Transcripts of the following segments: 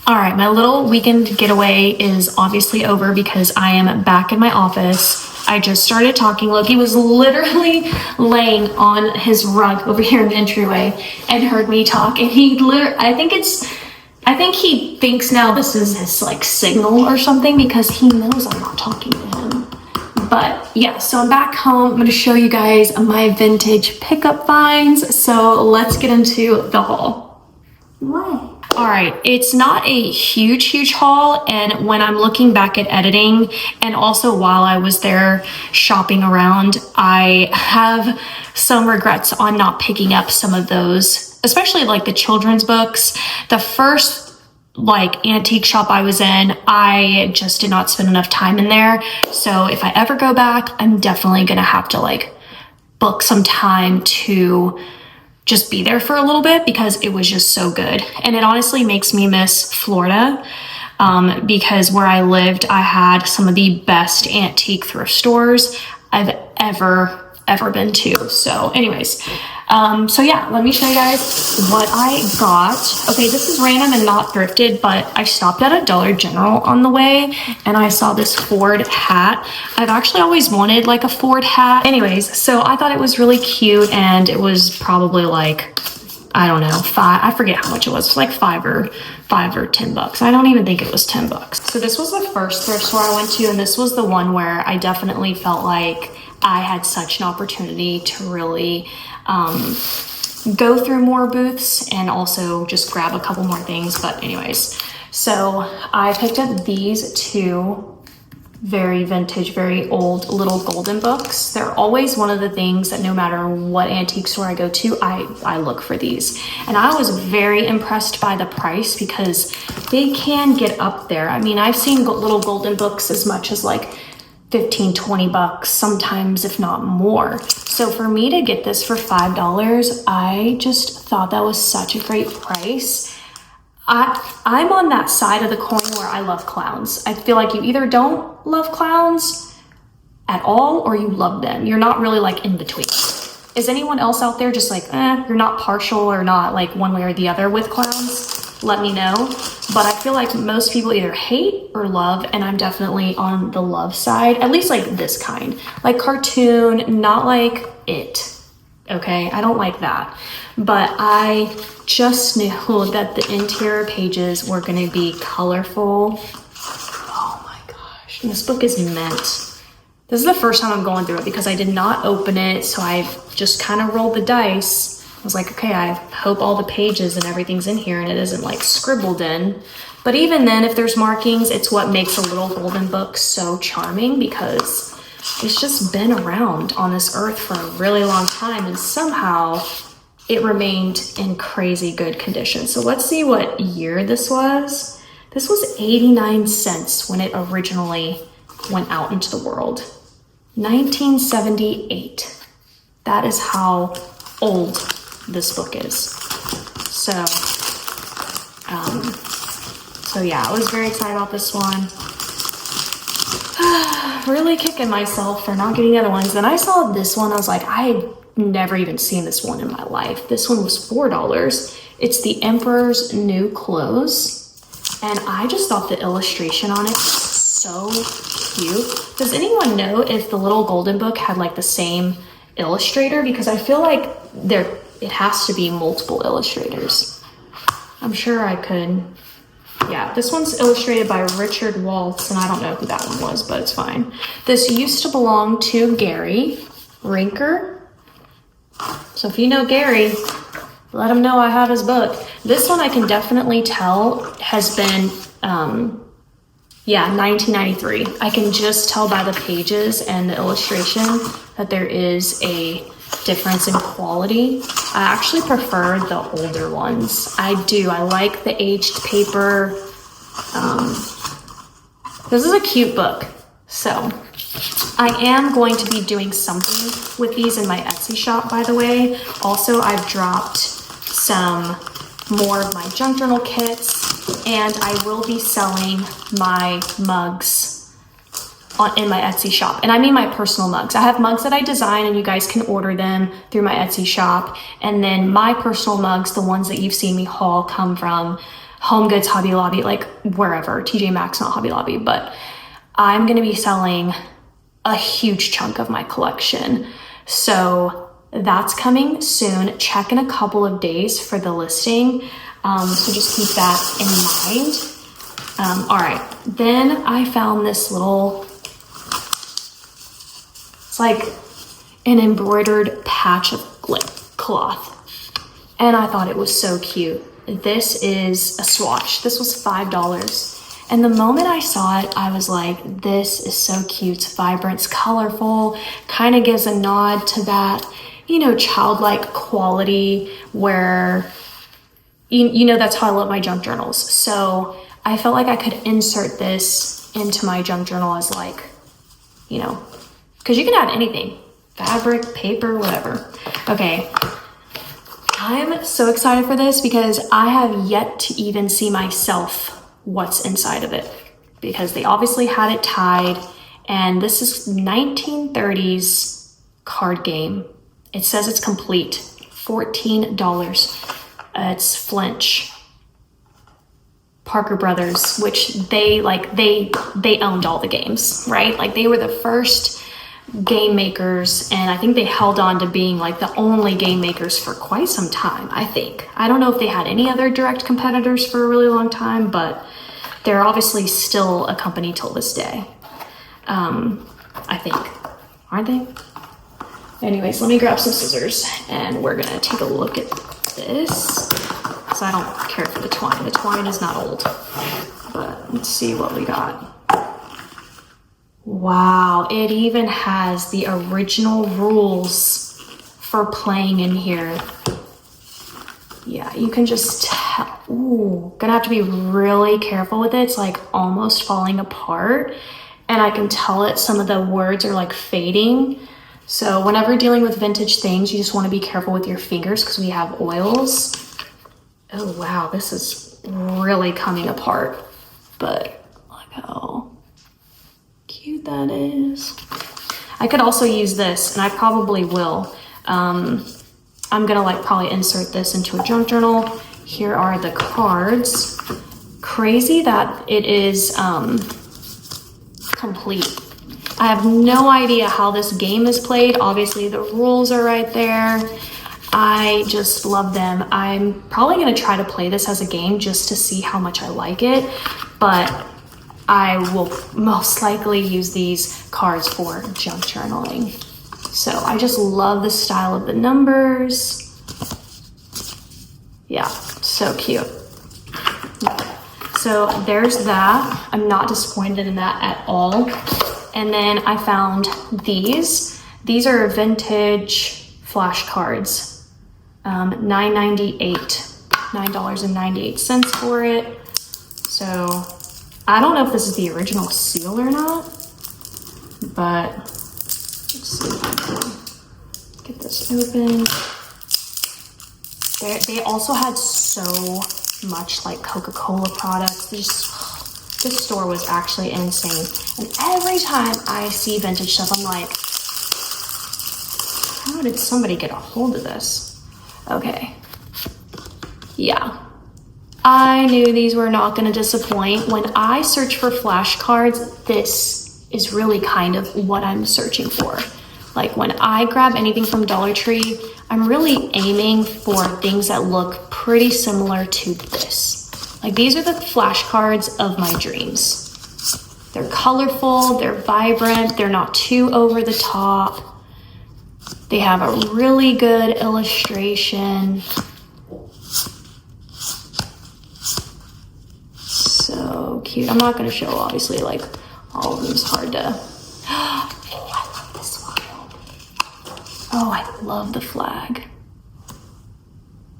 All right, my little weekend getaway is obviously over because I am back in my office. I just started talking. Loki was literally laying on his rug over here in the entryway and heard me talk, and I think he thinks now this is his like signal or something because he knows I'm not talking to him. But yeah, so I'm back home. I'm going to show you guys my vintage pickup finds. So let's get into the haul. What? All right, it's not a huge haul, and when I'm looking back at editing and also while I was there shopping around, I have some regrets on not picking up some of those, especially like the children's books. The first like antique shop I was in, I just did not spend enough time in there. So if I ever go back, I'm definitely gonna have to like book some time to just be there for a little bit because it was just so good. And it honestly makes me miss Florida because where I lived, I had some of the best antique thrift stores I've ever been to. So anyways, so yeah, let me show you guys what I got. Okay, this is random and not thrifted, but I stopped at a Dollar General on the way and I saw this Ford hat. I've actually always wanted like a Ford hat. Anyways, so I thought it was really cute and it was probably like, I don't know, I forget how much it was. It was like five or $10. I don't even think it was $10. So this was the first thrift store I went to, and this was the one where I definitely felt like I had such an opportunity to really go through more booths and also just grab a couple more things. But anyways, so I picked up these two very vintage, very old little golden books. They're always one of the things that no matter what antique store I go to, I look for these. And I was very impressed by the price because they can get up there. I mean, I've seen little golden books as much as like 15, 20 bucks, sometimes if not more. So for me to get this for $5, I just thought that was such a great price. I'm on that side of the coin where I love clowns. I feel like you either don't love clowns at all or you love them. You're not really like in between. Is anyone else out there just like, you're not partial or not like one way or the other with clowns? Let me know. But I feel like most people either hate or love, and I'm definitely on the love side, at least like this kind. Like cartoon, not like It. Okay, I don't like that. But I just knew that the interior pages were going to be colorful. Oh my gosh. And this book is mint. This is the first time I'm going through it because I did not open it. So I've just kind of rolled the dice. I was like, okay, I hope all the pages and everything's in here and it isn't like scribbled in. But even then, if there's markings, it's what makes a little golden book so charming because it's just been around on this earth for a really long time and somehow it remained in crazy good condition. So let's see what year this was. This was 89 cents when it originally went out into the world. 1978. That is how old this book is. So yeah, I was very excited about this one. Really kicking myself for not getting the other ones. Then I saw this one. I was like, I had never even seen this one in my life. This one was $4. It's The Emperor's New Clothes. And I just thought the illustration on it was so cute. Does anyone know if the little golden book had like the same illustrator? Because I feel like it has to be multiple illustrators. I'm sure I could. Yeah, this one's illustrated by Richard Waltz, and I don't know who that one was, but it's fine. This used to belong to Gary Rinker. So if you know Gary, let him know I have his book. This one I can definitely tell has been, 1993. I can just tell by the pages and the illustration that there is a difference in quality. I actually prefer the older ones. I do. I like the aged paper. This is a cute book. So I am going to be doing something with these in my Etsy shop, by the way. Also, I've dropped some more of my junk journal kits, and I will be selling my mugs in my Etsy shop. And I mean my personal mugs. I have mugs that I design and you guys can order them through my Etsy shop. And then my personal mugs, the ones that you've seen me haul, come from Home Goods, Hobby Lobby, like wherever, TJ Maxx, not Hobby Lobby, but I'm gonna be selling a huge chunk of my collection. So that's coming soon. Check in a couple of days for the listing. So just keep that in mind. All right, then I found this little, it's like an embroidered patch of cloth. And I thought it was so cute. This is a swatch. This was $5. And the moment I saw it, I was like, this is so cute. It's vibrant, it's colorful, kind of gives a nod to that, you know, childlike quality where, you know, that's how I love my junk journals. So I felt like I could insert this into my junk journal as like, you know, because you can add anything, fabric, paper, whatever. Okay. I'm so excited for this because I have yet to even see myself what's inside of it, because they obviously had it tied, and this is 1930s card game. It says it's complete, $14. It's Flinch, Parker Brothers, which they owned all the games, right? Like they were the first game makers, and I think they held on to being like the only game makers for quite some time, I think. I don't know if they had any other direct competitors for a really long time, but they're obviously still a company till this day. I think, aren't they? Anyways, let me grab some scissors and we're gonna take a look at this. So I don't care for the twine. The twine is not old, but let's see what we got. Wow, it even has the original rules for playing in here. Yeah, you can just tell. Ooh, gonna have to be really careful with it. It's like almost falling apart. And I can tell it, some of the words are like fading. So whenever dealing with vintage things, you just wanna be careful with your fingers because we have oils. Oh wow, this is really coming apart. But look how cute that is. I could also use this, and I probably will. I'm gonna like probably insert this into a junk journal. Here are the cards. Crazy that it is complete. I have no idea how this game is played. Obviously the rules are right there. I just love them. I'm probably gonna try to play this as a game just to see how much I like it, but I will most likely use these cards for junk journaling. So I just love the style of the numbers. Yeah, so cute. So there's that. I'm not disappointed in that at all. And then I found these. These are vintage flashcards. $9.98 for it. So I don't know if this is the original seal or not, but let's see if I can get this open. They also had so much like Coca-Cola products. This store was actually insane. And every time I see vintage stuff, I'm like, how did somebody get a hold of this? Okay. Yeah. I knew these were not going to disappoint. When I search for flashcards, this is really kind of what I'm searching for. Like when I grab anything from Dollar Tree, I'm really aiming for things that look pretty similar to this. Like these are the flashcards of my dreams. They're colorful, they're vibrant, they're not too over the top. They have a really good illustration. So cute. I'm not going to show, obviously, like all of them is hard to. Oh, I love this one. Oh, I love the flag.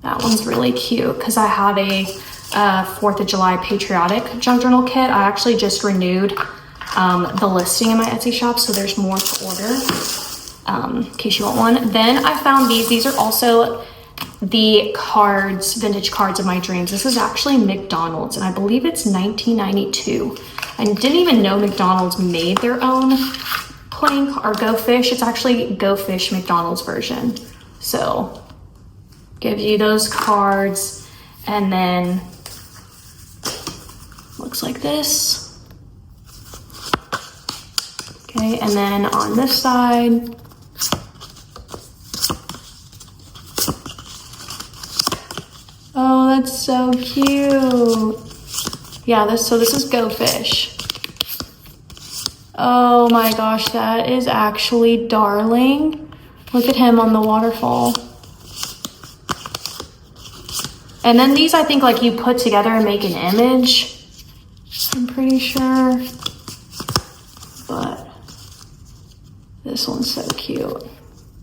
That one's really cute because I have a 4th of July patriotic junk journal kit. I actually just renewed the listing in my Etsy shop, so there's more to order in case you want one. Then I found these. These are also the cards, vintage cards of my dreams. This is actually McDonald's, and I believe it's 1992. I didn't even know McDonald's made their own playing or Go Fish. It's actually Go Fish McDonald's version. So gives you those cards, and then looks like this. Okay, and then on this side, oh, that's so cute. Yeah, so this is Go Fish. Oh my gosh, that is actually darling. Look at him on the waterfall. And then these, I think, like you put together and make an image, I'm pretty sure. But this one's so cute.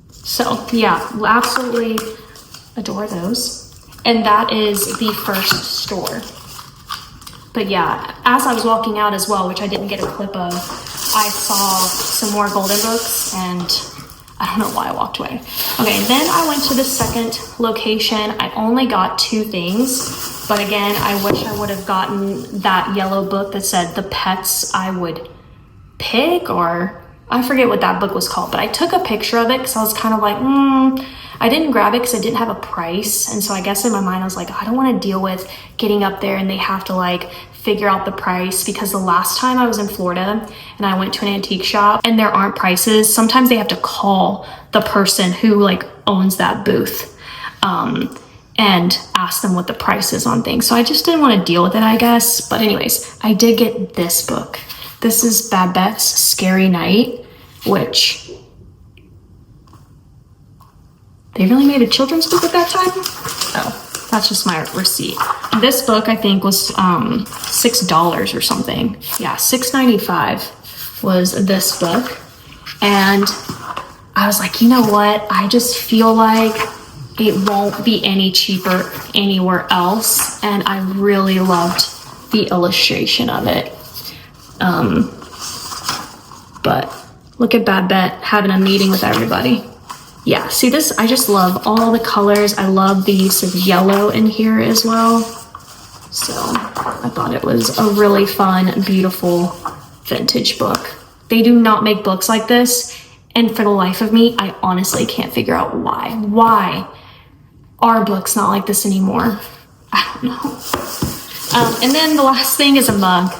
So yeah, absolutely adore those. And that is the first store. But yeah, as I was walking out as well, which I didn't get a clip of, I saw some more golden books and I don't know why I walked away. Okay, then I went to the second location. I only got 2 things, but again, I wish I would have gotten that yellow book that said the pets I would pick, or I forget what that book was called, but I took a picture of it because I was kind of like, I didn't grab it because it didn't have a price. And so I guess in my mind, I was like, I don't want to deal with getting up there and they have to like figure out the price, because the last time I was in Florida and I went to an antique shop and there aren't prices, sometimes they have to call the person who like owns that booth and ask them what the price is on things. So I just didn't want to deal with it, I guess. But anyways, I did get this book. This is Babette's Scary Night, which they really made a children's book at that time? Oh. That's just my receipt. This book, I think, was $6 or something. Yeah, $6.95 was this book. And I was like, you know what? I just feel like it won't be any cheaper anywhere else. And I really loved the illustration of it. But look at Babette having a meeting with everybody. Yeah, see this, I just love all the colors. I love the sort of yellow in here as well. So I thought it was a really fun, beautiful vintage book. They do not make books like this. And for the life of me, I honestly can't figure out why. Why are books not like this anymore? I don't know. And then the last thing is a mug.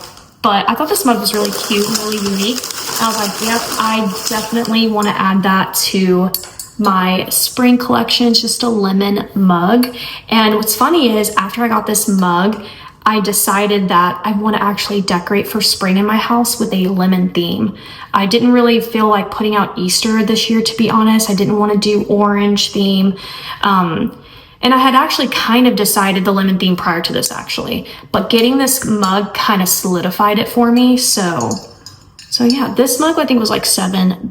But I thought this mug was really cute and really unique. I was like, yep, I definitely want to add that to my spring collection. It's just a lemon mug. And what's funny is after I got this mug, I decided that I want to actually decorate for spring in my house with a lemon theme. I didn't really feel like putting out Easter this year, to be honest. I didn't want to do orange theme. And I had actually kind of decided the lemon theme prior to this actually, but getting this mug kind of solidified it for me. So yeah, this mug I think was like $7.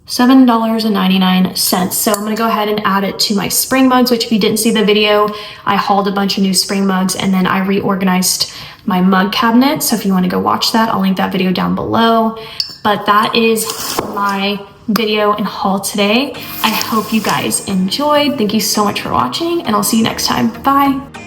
$7.99. So I'm gonna go ahead and add it to my spring mugs, which if you didn't see the video, I hauled a bunch of new spring mugs and then I reorganized my mug cabinet. So if you wanna go watch that, I'll link that video down below. But that is my video and haul today. I hope you guys enjoyed. Thank you so much for watching and I'll see you next time. Bye.